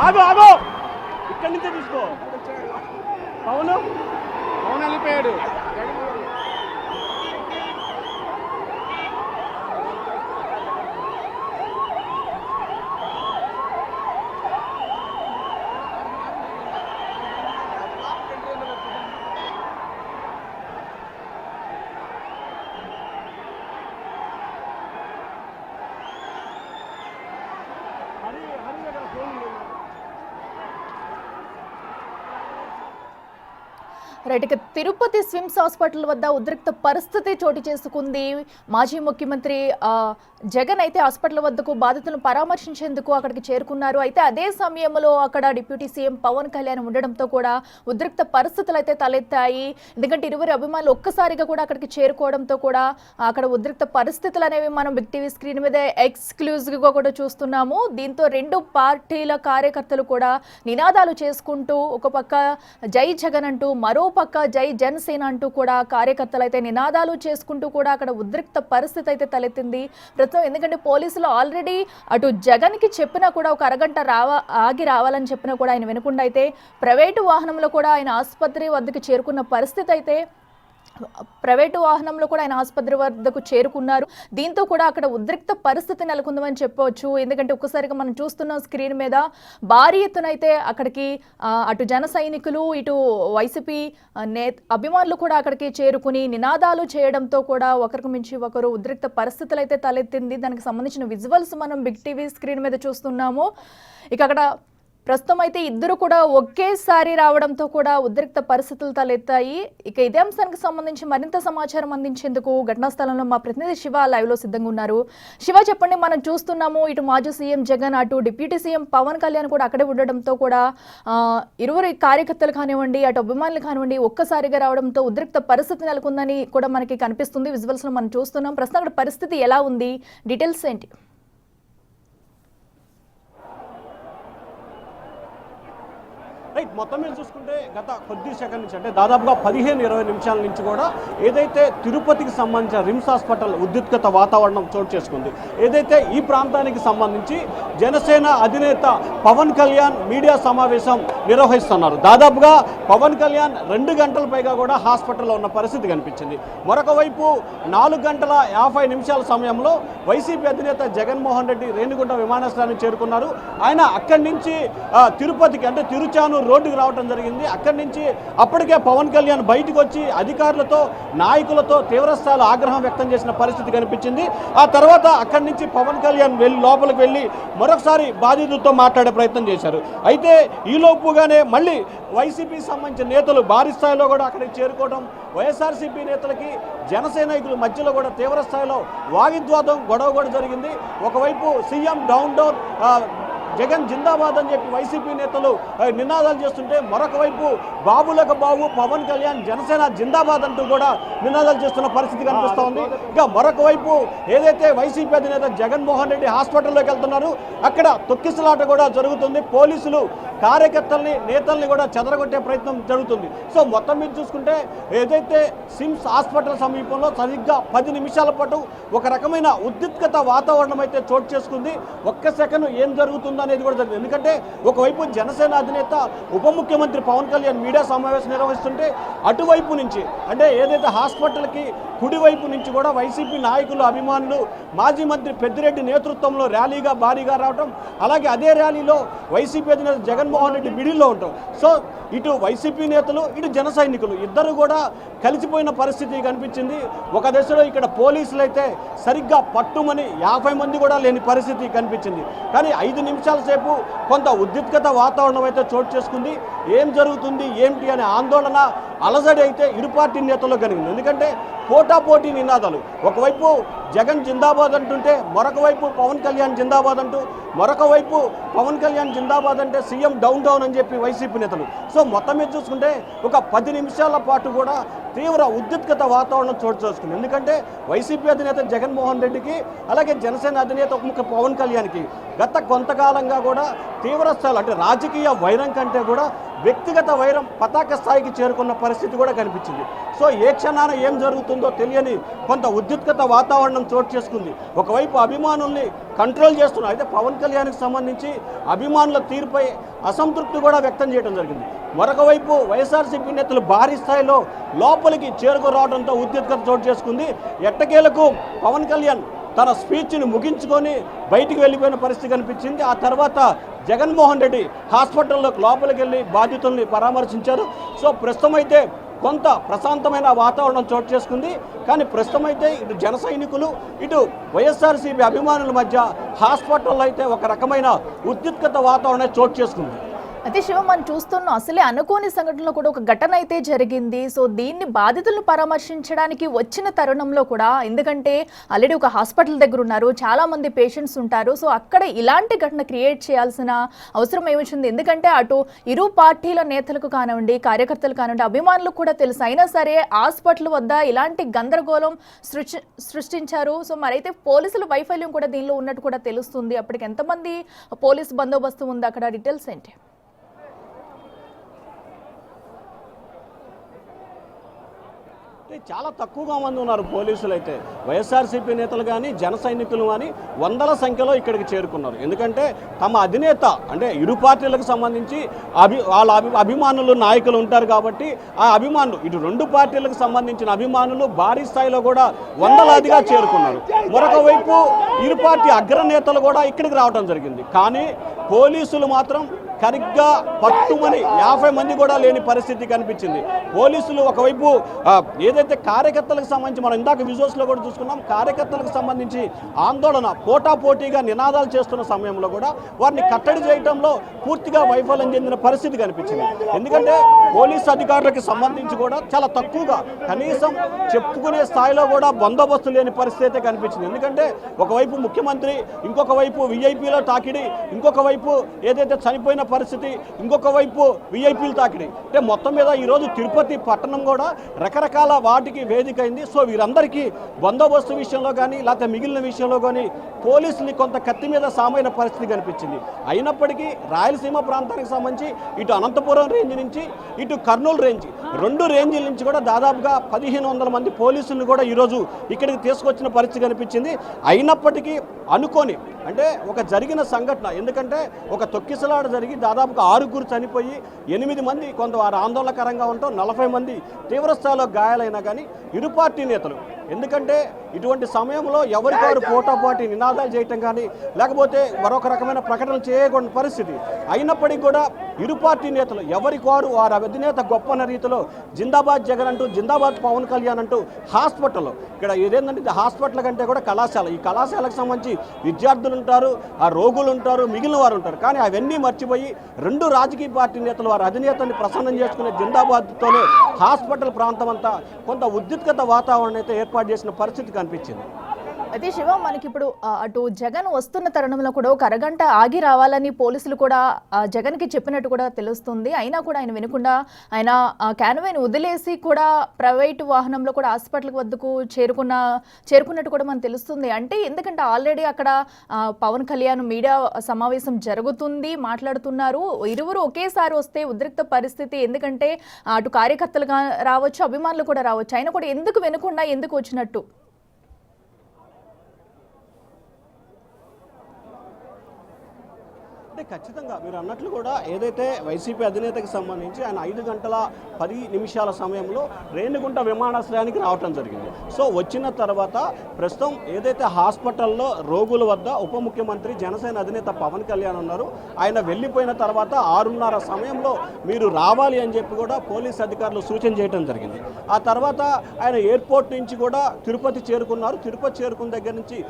ఆగు ఆగు ఇక్కడి నుంచే తీసుకో. పవన్ వెళ్ళిపోయాడు. రైట్, ఇక తిరుపతి స్విమ్స్ హాస్పిటల్ వద్ద ఉద్రిక్త పరిస్థితి చోటు చేసుకుంది. మాజీ ముఖ్యమంత్రి జగన్ అయితే హాస్పిటల్ వద్దకు బాధితులను పరామర్శించేందుకు అక్కడికి చేరుకున్నారు. అయితే అదే సమయంలో అక్కడ డిప్యూటీ సీఎం పవన్ కళ్యాణ్ ఉండడంతో కూడా ఉద్రిక్త పరిస్థితులు అయితే తలెత్తాయి. ఎందుకంటే ఇరువురి అభిమానులు ఒక్కసారిగా కూడా అక్కడికి చేరుకోవడంతో కూడా అక్కడ ఉద్రిక్త పరిస్థితులు అనేవి మనం బిగ్ టీవీ స్క్రీన్ మీద ఎక్స్క్లూజివ్గా కూడా చూస్తున్నాము. దీంతో రెండు పార్టీల కార్యకర్తలు కూడా నినాదాలు చేసుకుంటూ ఒక పక్క జై జగన్ అంటూ మరో పక్క జై జనసేన అంటూ కూడా కార్యకర్తలు అయితే నినాదాలు చేసుకుంటూ కూడా అక్కడ ఉద్రిక్త పరిస్థితి అయితే తలెత్తింది ప్రస్తుతం. ఎందుకంటే పోలీసులు ఆల్రెడీ అటు జగన్కి చెప్పినా కూడా ఒక అరగంట ఆగి రావాలని చెప్పినా కూడా ఆయన వినకుండా అయితే ప్రైవేటు వాహనంలో కూడా ఆయన ఆసుపత్రి వద్దకు చేరుకున్న పరిస్థితి అయితే ప్రైవేటు వాహనంలో కూడా ఆయన ఆసుపత్రి వద్దకు చేరుకున్నారు. దీంతో కూడా అక్కడ ఉద్రిక్త పరిస్థితి నెలకొందని చెప్పవచ్చు. ఎందుకంటే ఒక్కసారిగా మనం చూస్తున్నాం స్క్రీన్ మీద భారీ ఎత్తున అయితే అక్కడికి అటు జన సైనికులు ఇటు వైసీపీ అభిమానులు కూడా అక్కడికి చేరుకుని నినాదాలు చేయడంతో కూడా ఒకరికి మించి ఒకరు ఉద్రిక్త పరిస్థితులు అయితే తలెత్తింది. దానికి సంబంధించిన విజువల్స్ మనం బిగ్ టీవీ స్క్రీన్ మీద చూస్తున్నాము. ఇక అక్కడ ప్రస్తుతం అయితే ఇద్దరు కూడా ఒకేసారి రావడంతో కూడా ఉద్రిక్త పరిస్థితులు తలెత్తాయి. ఇక ఇదే అంశానికి సంబంధించి మరింత సమాచారం అందించేందుకు ఘటనా స్థలంలో మా ప్రతినిధి శివ లైవ్లో సిద్ధంగా ఉన్నారు. శివ, చెప్పండి, మనం చూస్తున్నాము ఇటు మాజీ సీఎం జగన్ అటు డిప్యూటీ సీఎం పవన్ కళ్యాణ్ కూడా అక్కడే ఉండడంతో కూడా ఇరువురి కార్యకర్తలు కానివ్వండి అటు అభిమానులు కానివ్వండి ఒక్కసారిగా రావడంతో ఉద్రిక్త పరిస్థితి నెలకొందని కూడా మనకి కనిపిస్తుంది. విజువల్స్లో మనం చూస్తున్నాం. ప్రస్తుతం అక్కడ పరిస్థితి ఎలా ఉంది, డీటెయిల్స్ ఏంటి? రైట్, మొత్తం మీద చూసుకుంటే గత కొద్ది సెకండ్ నుంచి అంటే దాదాపుగా 15-20 నిమిషాల నుంచి కూడా ఏదైతే తిరుపతికి సంబంధించిన రిమ్స్ హాస్పిటల్ ఉద్రిక్తత వాతావరణం చోటు చేసుకుంది. ఏదైతే ఈ ప్రాంతానికి సంబంధించి జనసేన అధినేత పవన్ కళ్యాణ్ మీడియా సమావేశం నిర్వహిస్తున్నారు. దాదాపుగా పవన్ కళ్యాణ్ 2 గంటల పైగా కూడా హాస్పిటల్లో ఉన్న పరిస్థితి కనిపించింది. మరొక వైపు 4 గంటల 50 నిమిషాల సమయంలో వైసీపీ అధినేత జగన్మోహన్ రెడ్డి రేణిగుంట విమానాశ్రయానికి చేరుకున్నారు. ఆయన అక్కడి నుంచి తిరుపతికి అంటే తిరుచానూరు రోడ్డుకు రావడం జరిగింది. అక్కడి నుంచి అప్పటికే పవన్ కళ్యాణ్ బయటకు వచ్చి అధికారులతో నాయకులతో తీవ్రస్థాయిలో ఆగ్రహం వ్యక్తం చేసిన పరిస్థితి కనిపించింది. ఆ తర్వాత అక్కడి నుంచి పవన్ కళ్యాణ్ లోపలికి వెళ్ళి మరొకసారి బాధితులతో మాట్లాడే ప్రయత్నం చేశారు. అయితే ఈలోపుగానే మళ్ళీ వైసీపీకి సంబంధించిన నేతలు భారీ స్థాయిలో కూడా అక్కడికి చేరుకోవడం, వైఎస్ఆర్సీపీ నేతలకి జనసేనాయకుల మధ్యలో కూడా తీవ్ర స్థాయిలో వాగ్వివాదం గొడవ కూడా జరిగింది. ఒకవైపు సీఎం డౌన్ జగన్ జిందాబాద్ అని చెప్పి వైసీపీ నేతలు నినాదాలు చేస్తుంటే మరొక వైపు బాబులకు బాబు పవన్ కళ్యాణ్ జనసేన జిందాబాద్ అంటూ కూడా నినాదాలు చేస్తున్న పరిస్థితి కనిపిస్తూ ఉంది. ఇక మరొక వైపు ఏదైతే వైసీపీ అధినేత జగన్మోహన్ రెడ్డి హాస్పిటల్లోకి వెళ్తున్నారు, అక్కడ తొక్కిసలాట కూడా జరుగుతుంది. పోలీసులు కార్యకర్తల్ని నేతల్ని కూడా చెదరగొట్టే ప్రయత్నం జరుగుతుంది. సో మొత్తం మీద చూసుకుంటే ఏదైతే సిమ్స్ హాస్పిటల్ సమీపంలో సరిగ్గా 10 నిమిషాల పాటు ఒక రకమైన ఉద్రిక్తత వాతావరణం అయితే చోటు చేసుకుంది. ఒక్క సెకండ్ ఏం జరుగుతుందో అనేది కూడా జరిగింది. ఎందుకంటే ఒకవైపు జనసేన అధినేత ఉప ముఖ్యమంత్రి పవన్ కళ్యాణ్ మీడియా సమావేశం నిర్వహిస్తుంటే అటువైపు నుంచి అంటే ఏదైతే హాస్పిటల్కి కుడివైపు నుంచి కూడా వైసీపీ నాయకులు అభిమానులు మాజీ మంత్రి పెద్దిరెడ్డి నేతృత్వంలో ర్యాలీగా భారీగా రావడం, అలాగే అదే ర్యాలీలో వైసీపీ అధినేత జగన్మోహన్ రెడ్డి మిడిల్లో ఉంటాం. సో ఇటు వైసీపీ నేతలు ఇటు జన సైనికులు ఇద్దరు కూడా కలిసిపోయిన పరిస్థితి కనిపించింది. ఒక దశలో ఇక్కడ పోలీసులు అయితే సరిగ్గా పట్టుమని 50 మంది కూడా లేని పరిస్థితి కనిపించింది. కానీ 5 నిమిషాల సేపు కొంత ఉద్రిక్తత వాతావరణం అయితే చోటు చేసుకుంది. ఏం జరుగుతుంది ఏమిటి అనే ఆందోళన అలజడి అయితే ఇరు పార్టీ నేతల్లో కలిగింది. ఎందుకంటే పోటాపోటీ నినాదాలు, ఒకవైపు జగన్ జిందాబాద్ అంటుంటే మరొక వైపు పవన్ కళ్యాణ్ జిందాబాద్ అంటూ, మరొక వైపు పవన్ కళ్యాణ్ జిందాబాద్ అంటే సీఎం డౌన్ అని చెప్పి వైసీపీ నేతలు. సో మొత్తం మీద చూసుకుంటే ఒక 10 నిమిషాల పాటు కూడా తీవ్ర ఉద్రిక్తత వాతావరణం చోటు చేసుకుంది. ఎందుకంటే వైసీపీ అధినేత జగన్మోహన్ రెడ్డికి అలాగే జనసేన అధినేత ఉప పవన్ కళ్యాణ్కి గత కొంతకాలంగా కూడా తీవ్ర స్థాయిలో అంటే రాజకీయ వైరం కంటే కూడా వ్యక్తిగత వైరం పతాక స్థాయికి చేరుకున్న పరిస్థితి కూడా కనిపించింది. సో ఏ క్షణాన ఏం జరుగుతుందో తెలియని కొంత ఉద్రిక్తత వాతావరణం చోటు చేసుకుంది. ఒకవైపు అభిమానుల్ని కంట్రోల్ చేస్తున్నారు, అయితే పవన్ కళ్యాణ్కి సంబంధించి అభిమానుల తీరుపై అసంతృప్తి కూడా వ్యక్తం చేయడం జరిగింది. మరొక వైపు వైఎస్ఆర్సీపీ నేతలు భారీ స్థాయిలో లోపలికి చేరుకురావడంతో ఉద్రిక్తత చోటు చేసుకుంది. ఎట్టకేలకు పవన్ కళ్యాణ్ తన స్పీచ్ని ముగించుకొని బయటికి వెళ్ళిపోయిన పరిస్థితి కనిపించింది. ఆ తర్వాత జగన్మోహన్ రెడ్డి హాస్పిటల్లోకి లోపలికి వెళ్ళి బాధితుల్ని పరామర్శించారు. సో ప్రస్తుతం అయితే కొంత ప్రశాంతమైన వాతావరణం చోటు చేసుకుంది. కానీ ప్రస్తుతం అయితే ఇటు జన సైనికులు ఇటు వైఎస్ఆర్సీపీ అభిమానుల మధ్య హాస్పిటల్లో అయితే ఒక రకమైన ఉద్రిక్తత వాతావరణం చోటు చేసుకుంది. అయితే శివ, మనం చూస్తున్నాం అసలే అనుకోని సంఘటనలో కూడా ఒక ఘటన అయితే జరిగింది. సో దీన్ని బాధితులను పరామర్శించడానికి వచ్చిన తరుణంలో కూడా, ఎందుకంటే ఆల్రెడీ ఒక హాస్పిటల్ దగ్గర ఉన్నారు, చాలా మంది పేషెంట్స్ ఉంటారు. సో అక్కడ ఇలాంటి ఘటన క్రియేట్ చేయాల్సిన అవసరం ఏమొచ్చింది? ఎందుకంటే అటు ఇరు పార్టీల నేతలకు కానివ్వండి, కార్యకర్తలు కానివ్వండి, అభిమానులకు కూడా తెలుసు. అయినా సరే హాస్పిటల్ వద్ద ఇలాంటి గందరగోళం సృష్టించారు. సో మరైతే పోలీసుల వైఫల్యం కూడా దీనిలో ఉన్నట్టు కూడా తెలుస్తుంది. అప్పటికి ఎంతమంది పోలీసు బందోబస్తు ఉంది అక్కడ? డీటెయిల్స్ ఏంటి? చాలా తక్కువగా మంది ఉన్నారు పోలీసులు. అయితే వైఎస్ఆర్సీపీ నేతలు కానీ జన సైనికులు కానీ వందల సంఖ్యలో ఇక్కడికి చేరుకున్నారు. ఎందుకంటే తమ అధినేత అంటే ఇరు పార్టీలకు సంబంధించి వాళ్ళ అభిమానులు నాయకులు ఉంటారు కాబట్టి ఆ అభిమానులు ఇటు రెండు పార్టీలకు సంబంధించిన అభిమానులు భారీ స్థాయిలో కూడా వందలాదిగా చేరుకున్నారు. మరొక వైపు ఇరు పార్టీ అగ్రనేతలు కూడా ఇక్కడికి రావడం జరిగింది. కానీ పోలీసులు మాత్రం సరిగ్గా పట్టుమని 50 మంది కూడా లేని పరిస్థితి కనిపించింది. పోలీసులు ఒకవైపు ఏదైతే కార్యకర్తలకు సంబంధించి మనం ఇందాక విజువల్స్లో కూడా చూసుకున్నాం, కార్యకర్తలకు సంబంధించి ఆందోళన పోటాపోటీగా నినాదాలు చేస్తున్న సమయంలో కూడా వారిని కట్టడి చేయడంలో పూర్తిగా వైఫల్యం చెందిన పరిస్థితి కనిపించింది. ఎందుకంటే పోలీసు అధికారులకు సంబంధించి కూడా చాలా తక్కువగా, కనీసం చెప్పుకునే స్థాయిలో కూడా బందోబస్తు లేని పరిస్థితి అయితే కనిపించింది. ఎందుకంటే ఒకవైపు ముఖ్యమంత్రి, ఇంకొక వైపు విఐపీలో తాకిడి, ఇంకొక వైపు ఏదైతే చనిపోయిన పరిస్థితి, ఇంకొక వైపు విఐపీలు తాకిడి. అంటే మొత్తం మీద ఈరోజు తిరుపతి పట్టణం కూడా రకరకాల వాటికి వేదిక అయింది. సో వీరందరికీ బందోబస్తు విషయంలో కానీ లేకపోతే మిగిలిన విషయంలో కానీ పోలీసులు కొంత కత్తి మీద సామైన పరిస్థితి కనిపించింది. అయినప్పటికీ రాయలసీమ ప్రాంతానికి సంబంధించి ఇటు అనంతపురం రేంజ్ నుంచి ఇటు కర్నూలు రేంజ్, రెండు రేంజ్ల నుంచి కూడా దాదాపుగా 1500 మంది పోలీసులను కూడా ఈరోజు ఇక్కడికి తీసుకొచ్చిన పరిస్థితి కనిపించింది. అయినప్పటికీ అనుకోని అంటే ఒక జరిగిన సంఘటన, ఎందుకంటే ఒక తొక్కిసలాట జరిగి దాదాపుగా 6 చనిపోయి 8 మంది కొంత వారు ఆందోళనకరంగా ఉంటాం, 40 మంది తీవ్రస్థాయిలో గాయాలైనా కానీ ఇరు పార్టీ నేతలు, ఎందుకంటే ఇటువంటి సమయంలో ఎవరికారు పోటాపోటీ నినాదాలు చేయటం కానీ లేకపోతే మరొక రకమైన ప్రకటనలు చేయకూడని పరిస్థితి. అయినప్పటికీ కూడా ఇరు పార్టీ నేతలు ఎవరికారు వారి అధినేత గొప్పన్న రీతిలో జిందాబాద్ జగన్ అంటూ, జిందాబాద్ పవన్ కళ్యాణ్ అంటూ హాస్పిటల్లో, ఇక్కడ ఇదేంటంటే హాస్పిటల్ కంటే కూడా కళాశాల, ఈ కళాశాలకు సంబంధించి విద్యార్థులు ఉంటారు, ఆ రోగులు ఉంటారు, మిగిలిన వారు ఉంటారు. కానీ అవన్నీ మర్చిపోయి రెండు రాజకీయ పార్టీ నేతలు వారి అధినేతని ప్రసన్నం చేసుకునే జిందాబాద్తోనే హాస్పిటల్ ప్రాంతం అంతా కొంత ఉద్రిక్తత వాతావరణం అయితే ఏర్పాటు చేసిన పరిస్థితి కనిపించింది. అయితే శివ, మనకి ఇప్పుడు అటు జగన్ వస్తున్న తరుణంలో కూడా ఒక అరగంట ఆగి రావాలని పోలీసులు కూడా జగన్కి చెప్పినట్టు కూడా తెలుస్తుంది. అయినా కూడా ఆయన వినకుండా ఆయన క్యాన్వాయ్ని వదిలేసి కూడా ప్రైవేటు వాహనంలో కూడా హాస్పిటల్ వద్దకు చేరుకున్నట్టు కూడా మనకు తెలుస్తుంది. అంటే ఎందుకంటే ఆల్రెడీ అక్కడ పవన్ కళ్యాణ్ మీడియా సమావేశం జరుగుతుంది, మాట్లాడుతున్నారు. ఇరువురు ఒకేసారి వస్తే ఉద్రిక్త పరిస్థితి, ఎందుకంటే అటు కార్యకర్తలుగా రావచ్చు, అభిమానులు కూడా రావచ్చు. అయినా కూడా ఎందుకు వినకుండా ఎందుకు వచ్చినట్టు? అంటే ఖచ్చితంగా మీరు అన్నట్లు కూడా ఏదైతే వైసీపీ అధినేతకి సంబంధించి ఆయన 5:10 సమయంలో రేణిగుంట విమానాశ్రయానికి రావటం జరిగింది. సో వచ్చిన తర్వాత ప్రస్తుతం ఏదైతే హాస్పిటల్లో రోగుల వద్ద ఉప ముఖ్యమంత్రి జనసేన అధినేత పవన్ కళ్యాణ్ ఉన్నారు, ఆయన వెళ్ళిపోయిన తర్వాత 6:30 సమయంలో మీరు రావాలి అని చెప్పి కూడా పోలీస్ అధికారులు సూచన చేయడం జరిగింది. ఆ తర్వాత ఆయన ఎయిర్పోర్ట్ నుంచి కూడా తిరుపతి చేరుకున్నారు. తిరుపతి చేరుకున్న దగ్గర నుంచి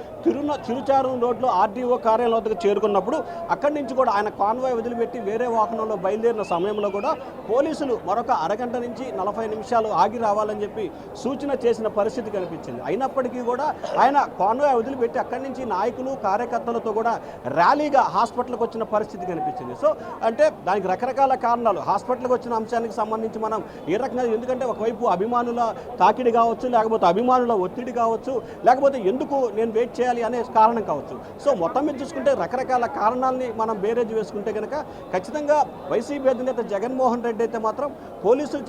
చిరుచారు రోడ్లో ఆర్డీఓ కార్యాలయం వద్దకు చేరుకున్నప్పుడు అక్కడి నుంచి కూడా ఆయన కాన్వాయ్ వదిలిపెట్టి వేరే వాహనంలో బయలుదేరిన సమయంలో కూడా పోలీసులు మరొక అరగంట నుంచి 40 నిమిషాలు ఆగి రావాలని చెప్పి సూచన చేసిన పరిస్థితి కనిపించింది. అయినప్పటికీ కూడా ఆయన కాన్వాయ్ వదిలిపెట్టి అక్కడి నుంచి నాయకులు కార్యకర్తలతో కూడా ర్యాలీగా హాస్పిటల్కి వచ్చిన పరిస్థితి కనిపించింది. సో అంటే దానికి రకరకాల కారణాలు, హాస్పిటల్కి వచ్చిన అంశానికి సంబంధించి మనం ఏ రకంగా, ఎందుకంటే ఒకవైపు అభిమానుల తాకిడి కావచ్చు, లేకపోతే అభిమానుల ఒత్తిడి కావచ్చు, లేకపోతే ఎందుకు నేను వెయిట్ చేయాలి అనే కారణం కావచ్చు. సో మొత్తం మీద చూసుకుంటే రకరకాల కారణాలని మనం బేరేజ్ వేసుకుంటే కనుక ఖచ్చితంగా వైసీపీ అధినేత జగన్మోహన్ రెడ్డి అయితే మాత్రం పోలీసులు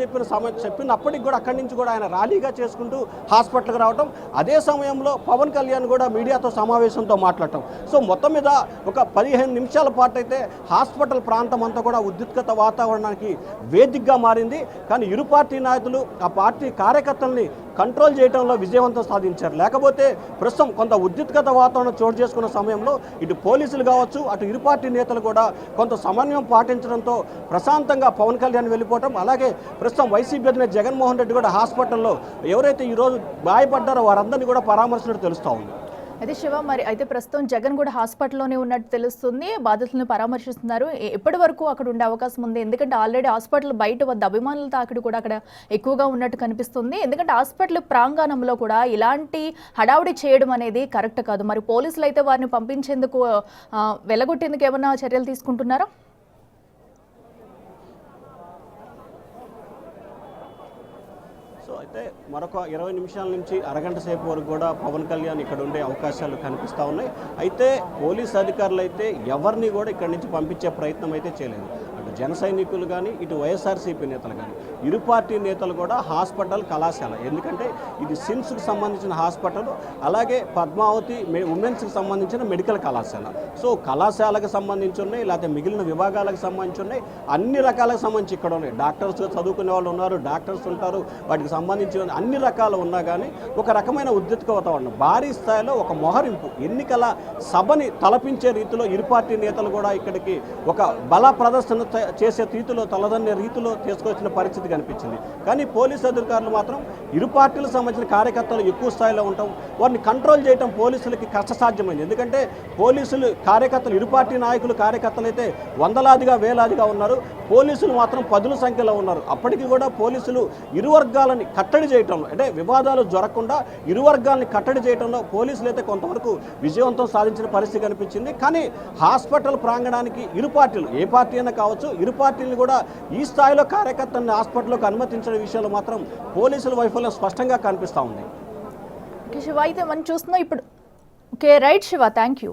చెప్పినప్పటికి కూడా అక్కడి నుంచి కూడా ఆయన ర్యాలీగా చేసుకుంటూ హాస్పిటల్కి రావడం, అదే సమయంలో పవన్ కళ్యాణ్ కూడా మీడియాతో సమావేశంతో మాట్లాడటం. సో మొత్తం మీద ఒక 15 నిమిషాల పాటు అయితే హాస్పిటల్ ప్రాంతం అంతా కూడా ఉద్రిక్తత వాతావరణానికి వేదికగా మారింది. కానీ ఇరు పార్టీ నాయకులు ఆ పార్టీ కార్యకర్తల్ని కంట్రోల్ చేయడంలో విజయవంతం సాధించారు. లేకపోతే ప్రస్తుతం కొంత ఉద్రిక్తత వాతావరణం చోటు చేసుకున్న సమయంలో ఇటు పోలీసులు కావచ్చు, అటు ఇరు పార్టీ నేతలు కూడా కొంత సమన్వయం పాటించడంతో ప్రశాంతంగా పవన్ కళ్యాణ్ వెళ్ళిపోవటం, అలాగే ప్రస్తుతం వైసీపీ అధినేత జగన్మోహన్ రెడ్డి కూడా హాస్పిటల్లో ఎవరైతే ఈరోజు గాయపడ్డారో వారందరినీ కూడా పరామర్శించినట్టు తెలుస్తూ ఉంది. అయితే శివ, మరి అయితే ప్రస్తుతం జగన్ కూడా హాస్పిటల్లోనే ఉన్నట్టు తెలుస్తుంది, బాధితులను పరామర్శిస్తున్నారు. ఎప్పటి వరకు అక్కడ ఉండే అవకాశం ఉంది? ఎందుకంటే ఆల్రెడీ హాస్పిటల్ బయట వద్ద అభిమానుల తాకిడి కూడా అక్కడ ఎక్కువగా ఉన్నట్టు కనిపిస్తుంది. ఎందుకంటే హాస్పిటల్ ప్రాంగణంలో కూడా ఇలాంటి హడావుడి చేయడం అనేది కరెక్ట్ కాదు. మరి పోలీసులు అయితే వారిని పంపించేందుకు వెలగొట్టేందుకు ఏమైనా చర్యలు తీసుకుంటున్నారా? అయితే మరొక 20 నిమిషాల నుంచి అరగంట సేపు వరకు కూడా పవన్ కళ్యాణ్ ఇక్కడ ఉండే అవకాశాలు కనిపిస్తూ ఉన్నాయి. అయితే పోలీస్ అధికారులు అయితే ఎవరిని కూడా ఇక్కడి నుంచి పంపించే ప్రయత్నం అయితే చేయలేదు. అటు జన సైనికులు కానీ, ఇటు వైఎస్ఆర్సీపీ నేతలు కానీ, ఇరు పార్టీ నేతలు కూడా హాస్పిటల్ కళాశాల, ఎందుకంటే ఇది సిమ్స్కి సంబంధించిన హాస్పిటల్, అలాగే పద్మావతి ఉమెన్స్కి సంబంధించిన మెడికల్ కళాశాల. సో కళాశాలకు సంబంధించి ఉన్నాయి, లేకపోతే మిగిలిన విభాగాలకు సంబంధించి ఉన్నాయి, అన్ని రకాలకు సంబంధించి ఇక్కడ ఉన్నాయి. డాక్టర్స్ చదువుకునే వాళ్ళు ఉన్నారు, డాక్టర్స్ ఉంటారు, వాటికి సంబంధించి అన్ని రకాలు ఉన్నా కానీ ఒక రకమైన ఉద్రిక్త వాతావరణం, భారీ స్థాయిలో ఒక మొహరింపు, ఎన్నికల సభని తలపించే రీతిలో ఇరు పార్టీ నేతలు కూడా ఇక్కడికి ఒక బల ప్రదర్శన చేసే రీతిలో, తలదన్నే రీతిలో తీసుకొచ్చిన పరిస్థితి కనిపించింది. కానీ పోలీసు అధికారులు మాత్రం ఇరు పార్టీలకు సంబంధించిన కార్యకర్తలు ఎక్కువ స్థాయిలో ఉంటాం, వారిని కంట్రోల్ చేయడం పోలీసులకి కష్టసాధ్యమైంది. ఎందుకంటే పోలీసులు కార్యకర్తలు, ఇరు పార్టీ నాయకులు కార్యకర్తలు అయితే వందలాదిగా వేలాదిగా ఉన్నారు, పోలీసులు మాత్రం 10ల సంఖ్యలో ఉన్నారు. అప్పటికి కూడా పోలీసులు ఇరు వర్గాలని కట్టడి చేయటంలో, అంటే వివాదాలు జరగకుండా ఇరు వర్గాలని కట్టడి చేయడంలో పోలీసులు అయితే కొంతవరకు విజయవంతం సాధించిన పరిస్థితి కనిపించింది. కానీ హాస్పిటల్ ప్రాంగణానికి ఇరు పార్టీలు, ఏ పార్టీ అయినా కావచ్చు, ఇరు పార్టీలను కూడా ఈ స్థాయిలో కార్యకర్తలను హాస్పిటల్లోకి అనుమతించడం విషయంలో మాత్రం పోలీసుల వైఫల్యం స్పష్టంగా కనిపిస్తూ ఉంది. శివ, అయితే మనం చూస్తున్నాం ఇప్పుడు. Okay, right Shiva, thank you.